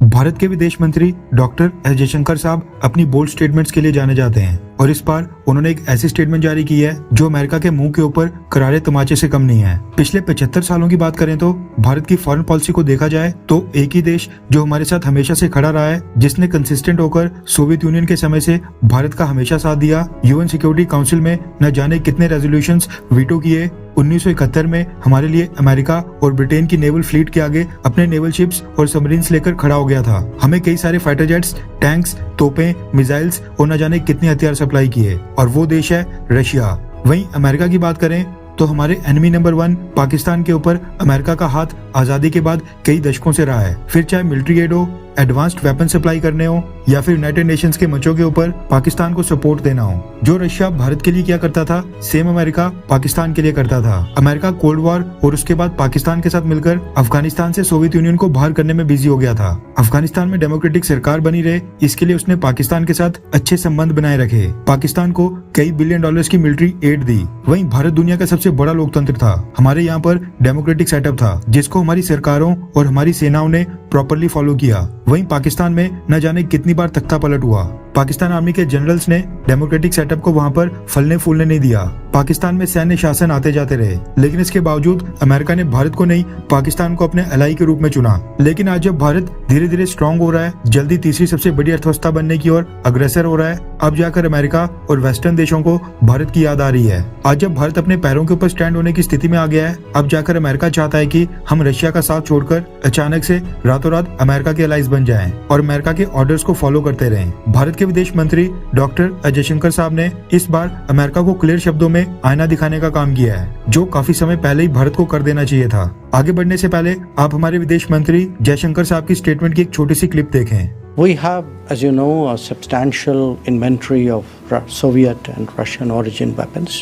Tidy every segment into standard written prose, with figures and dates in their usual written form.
भारत के विदेश मंत्री डॉक्टर एस जयशंकर साहब अपनी बोल्ड स्टेटमेंट्स के लिए जाने जाते हैं और इस बार उन्होंने एक ऐसी स्टेटमेंट जारी की है जो अमेरिका के मुंह के ऊपर करारे तमाचे से कम नहीं है। पिछले 75 सालों की बात करें तो भारत की फॉरेन पॉलिसी को देखा जाए तो एक ही देश जो हमारे साथ हमेशा से खड़ा रहा है, जिसने कंसिस्टेंट होकर सोवियत यूनियन के समय से भारत का हमेशा साथ दिया, यूएन सिक्योरिटी काउंसिल में न जाने कितने रेजोल्यूशंस वीटो किए, 1971 में हमारे लिए अमेरिका और ब्रिटेन की नेवल फ्लीट के आगे अपने नेवल शिप्स और सबमरीन्स लेकर खड़ा हो गया था। हमें कई सारे फाइटर जेट्स, टैंक्स, तोपें, मिसाइल्स और न जाने कितने हथियार सप्लाई किए, और वो देश है रशिया। वहीं अमेरिका की बात करें तो हमारे एनिमी नंबर 1 पाकिस्तान के ऊपर अमेरिका का हाथ आजादी के बाद कई दशकों से रहा है। फिर चाहे मिलिट्री एड हो, एडवांस्ड वेपन सप्लाई करने हो या फिर यूनाइटेड नेशंस के मंचों के ऊपर पाकिस्तान को सपोर्ट देना हो, जो रशिया भारत के लिए क्या करता था सेम अमेरिका पाकिस्तान के लिए करता था। अमेरिका कोल्ड वॉर और उसके बाद पाकिस्तान के साथ मिलकर अफगानिस्तान से सोवियत यूनियन को बाहर करने में बिजी हो गया था। अफगानिस्तान में डेमोक्रेटिक सरकार बनी रहे, इसके लिए उसने पाकिस्तान के साथ अच्छे संबंध बनाए रखे, पाकिस्तान को कई बिलियन डॉलर्स की मिलिट्री एड दी। वहीं भारत दुनिया का सबसे बड़ा लोकतंत्र था, हमारे यहाँ पर डेमोक्रेटिक सेटअप था जिसको हमारी सरकारों और हमारी सेनाओं ने प्रॉपर्ली फॉलो किया। वहीं पाकिस्तान में न जाने कितनी बार तख्ता पलट हुआ, पाकिस्तान आर्मी के जनरल्स ने डेमोक्रेटिक सेटअप को वहां पर फलने फूलने नहीं दिया। पाकिस्तान में सैन्य शासन आते जाते रहे, लेकिन इसके बावजूद अमेरिका ने भारत को नहीं पाकिस्तान को अपने एलाई के रूप में चुना। लेकिन आज जब भारत धीरे धीरे स्ट्रांग हो रहा है, जल्दी तीसरी सबसे बड़ी अर्थव्यवस्था बनने की ओर अग्रसर हो रहा है, अब जाकर अमेरिका और वेस्टर्न देशों को भारत की याद आ रही है। आज जब भारत अपने पैरों के ऊपर स्टैंड होने की स्थिति में आ गया है, अब जाकर अमेरिका चाहता है कि हम रशिया का साथ छोड़कर अचानक से रातों रात अमेरिका के एलाइज बन जाएं और अमेरिका के ऑर्डर्स को फॉलो करते रहें। भारत के विदेश मंत्री डॉक्टर एस जयशंकर साहब ने इस बार अमेरिका को क्लियर शब्दों में आईना दिखाने का काम किया है, जो काफी समय पहले ही भारत को कर देना चाहिए था। आगे बढ़ने से पहले आप हमारे विदेश मंत्री जयशंकर साहब की स्टेटमेंट की एक छोटी सी क्लिप देखें। We have, as you know, a substantial inventory of Soviet and Russian origin weapons.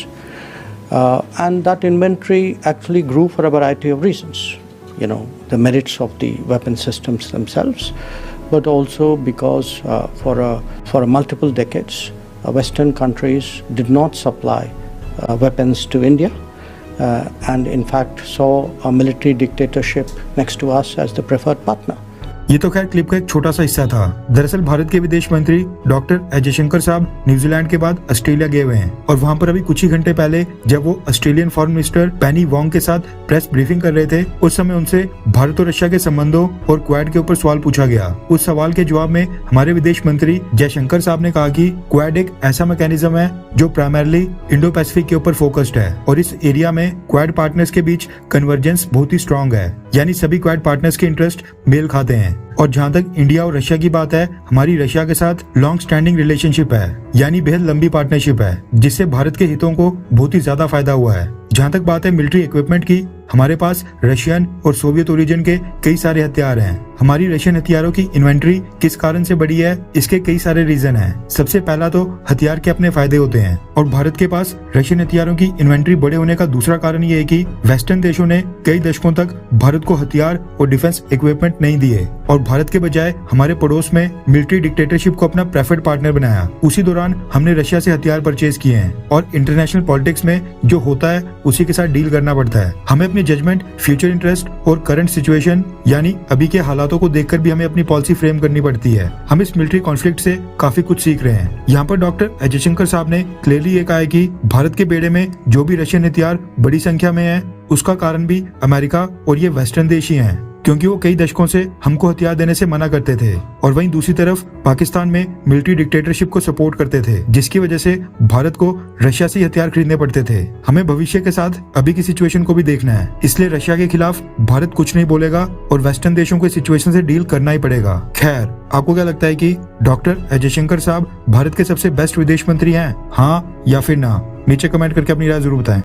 And that inventory actually grew for a variety of reasons. You know, the merits of the weapon systems themselves, but also because for multiple decades, Western countries did not supply weapons to India and in fact saw a military dictatorship next to us as the preferred partner. ये तो खैर clip का एक छोटा सा हिस्सा था। दरअसल भारत के विदेश मंत्री डॉक्टर एस जयशंकर साहब न्यूजीलैंड के बाद ऑस्ट्रेलिया गए हुए हैं और वहां पर अभी कुछ ही घंटे पहले जब वो ऑस्ट्रेलियन फॉरेन मिनिस्टर पेनी वोंग के साथ प्रेस ब्रीफिंग कर रहे थे, उस समय उनसे भारत और रशिया के संबंधों और क्वाड के ऊपर सवाल पूछा गया। उस सवाल के जवाब में हमारे विदेश मंत्री जयशंकर साहब ने कहा कि क्वाड एक ऐसा मैकेनिज्म है जो प्राइमरली इंडो पैसिफिक के ऊपर फोकस्ड है और इस एरिया में क्वाड पार्टनर्स के बीच कन्वर्जेंस बहुत ही स्ट्रांग है, यानी सभी क्वाड पार्टनर्स के इंटरेस्ट मेल खाते हैं। और जहाँ तक इंडिया और रशिया की बात है, हमारी रशिया के साथ लॉन्ग स्टैंडिंग रिलेशनशिप है, यानी बेहद लंबी पार्टनरशिप है, जिससे भारत के हितों को बहुत ही ज्यादा फायदा हुआ है। जहाँ तक बात है मिलिट्री इक्विपमेंट की, हमारे पास रशियन और सोवियत ओरिजिन के कई सारे हथियार हैं। हमारी रशियन हथियारों की इन्वेंट्री किस कारण से बढ़ी है, इसके कई सारे रीजन हैं। सबसे पहला तो हथियार के अपने फायदे होते हैं, और भारत के पास रशियन हथियारों की इन्वेंट्री बड़े होने का दूसरा कारण ये है कि वेस्टर्न देशों ने कई दशकों तक भारत को हथियार और डिफेंस इक्विपमेंट नहीं दिए और भारत के बजाय हमारे पड़ोस में मिलिट्री डिक्टेटरशिप को अपना प्रेफर्ड पार्टनर बनाया। उसी दौरान हमने रशिया से हथियार परचेज किए हैं और इंटरनेशनल पॉलिटिक्स में जो होता है उसी के साथ डील करना पड़ता है। हमें अपनी जजमेंट फ्यूचर इंटरेस्ट और करंट सिचुएशन यानी अभी के हालातों को देखकर भी हमें अपनी पॉलिसी फ्रेम करनी पड़ती है। हम इस मिलिट्री कॉन्फ्लिक्ट से काफी कुछ सीख रहे हैं। यहाँ पर डॉक्टर एस जयशंकर साहब ने क्लियरली ये कहा है कि भारत के बेड़े में जो भी रशियन हथियार बड़ी संख्या में है, उसका कारण भी अमेरिका और ये वेस्टर्न देश ही हैं, क्योंकि वो कई दशकों से हमको हथियार देने से मना करते थे और वहीं दूसरी तरफ पाकिस्तान में मिलिट्री डिक्टेटरशिप को सपोर्ट करते थे, जिसकी वजह से भारत को रशिया से हथियार खरीदने पड़ते थे। हमें भविष्य के साथ अभी की सिचुएशन को भी देखना है, इसलिए रशिया के खिलाफ भारत कुछ नहीं बोलेगा और वेस्टर्न देशों को सिचुएशन से डील करना ही पड़ेगा। खैर, आपको क्या लगता है कि डॉक्टर एस जयशंकर साहब भारत के सबसे बेस्ट विदेश मंत्री हैं, हाँ या फिर ना? नीचे कमेंट करके अपनी राय जरूर बताएं।